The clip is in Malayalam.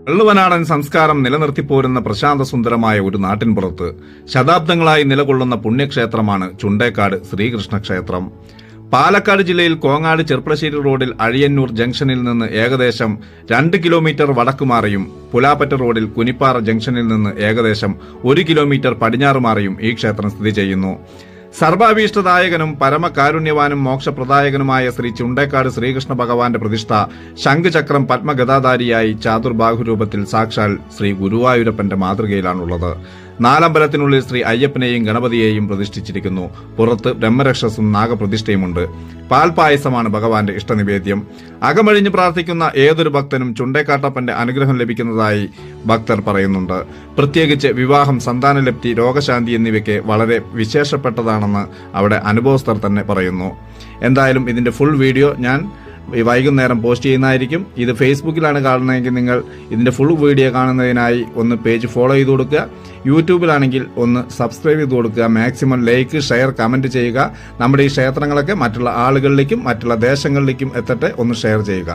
വള്ളുവനാടൻ സംസ്കാരം നിലനിർത്തിപ്പോരുന്ന പ്രശാന്തസുന്ദരമായ ഒരു നാട്ടിൻപുറത്ത് ശതാബ്ദങ്ങളായി നിലകൊള്ളുന്ന പുണ്യക്ഷേത്രമാണ് ചുണ്ടേക്കാട് ശ്രീകൃഷ്ണ ക്ഷേത്രം. പാലക്കാട് ജില്ലയിൽ കോങ്ങാട് ചെർപ്പളശ്ശേരി റോഡിൽ അഴിയന്നൂർ ജംഗ്ഷനിൽ നിന്ന് ഏകദേശം 2 കിലോമീറ്റർ വടക്കുമാറിയും പുലാപ്പറ്റ റോഡിൽ കുനിപ്പാറ ജംഗ്ഷനിൽ നിന്ന് ഏകദേശം 1 കിലോമീറ്റർ പടിഞ്ഞാറുമാറിയും ഈ ക്ഷേത്രം സ്ഥിതി ചെയ്യുന്നു. സർവാഭീഷ്ടദായകനും പരമകാരുണ്യവാനും മോക്ഷപ്രദായകനുമായ ശ്രീ ചുണ്ടേക്കാട് ശ്രീകൃഷ്ണ ഭഗവാന്റെ പ്രതിഷ്ഠ ശംഖുചക്രം പത്മഗദാധാരിയായി ചാതുർബാഹുരൂപത്തിൽ സാക്ഷാൽ ശ്രീ ഗുരുവായൂരപ്പന്റെ മാതൃകയിലാണുള്ളത്. നാലമ്പലത്തിനുള്ളിൽ ശ്രീ അയ്യപ്പനെയും ഗണപതിയെയും പ്രതിഷ്ഠിച്ചിരിക്കുന്നു. പുറത്ത് ബ്രഹ്മരക്ഷസും നാഗപ്രതിഷ്ഠയുമുണ്ട്. പാൽപായസമാണ് ഭഗവാന്റെ ഇഷ്ടനിവേദ്യം. അകമഴിഞ്ഞ് പ്രാർത്ഥിക്കുന്ന ഏതൊരു ഭക്തനും ചുണ്ടേക്കാട്ടപ്പന്റെ അനുഗ്രഹം ലഭിക്കുന്നതായി ഭക്തർ പറയുന്നുണ്ട്. പ്രത്യേകിച്ച് വിവാഹം, സന്താനലബ്ധി, രോഗശാന്തി എന്നിവയ്ക്ക് വളരെ വിശേഷപ്പെട്ടതാണെന്ന് അവിടെ അനുഭവസ്ഥർ തന്നെ പറയുന്നു. എന്തായാലും ഇതിന്റെ ഫുൾ വീഡിയോ ഞാൻ വൈകുന്നേരം പോസ്റ്റ് ചെയ്യുന്നതായിരിക്കും. ഇത് ഫേസ്ബുക്കിലാണ് കാണുന്നതെങ്കിൽ നിങ്ങൾ ഇതിന്റെ ഫുൾ വീഡിയോ കാണുന്നതിനായി ഒന്ന് പേജ് ഫോളോ ചെയ്ത് കൊടുക്കുക. യൂട്യൂബിലാണെങ്കിൽ ഒന്ന് സബ്സ്ക്രൈബ് ചെയ്ത് കൊടുക്കുക. മാക്സിമം ലൈക്ക്, ഷെയർ, കമന്റ് ചെയ്യുക. നമ്മുടെ ഈ ക്ഷേത്രങ്ങളൊക്കെ മറ്റുള്ള ആളുകളിലേക്കും മറ്റുള്ള ദേശങ്ങളിലേക്കും എത്തട്ടെ. ഒന്ന് ഷെയർ ചെയ്യുക.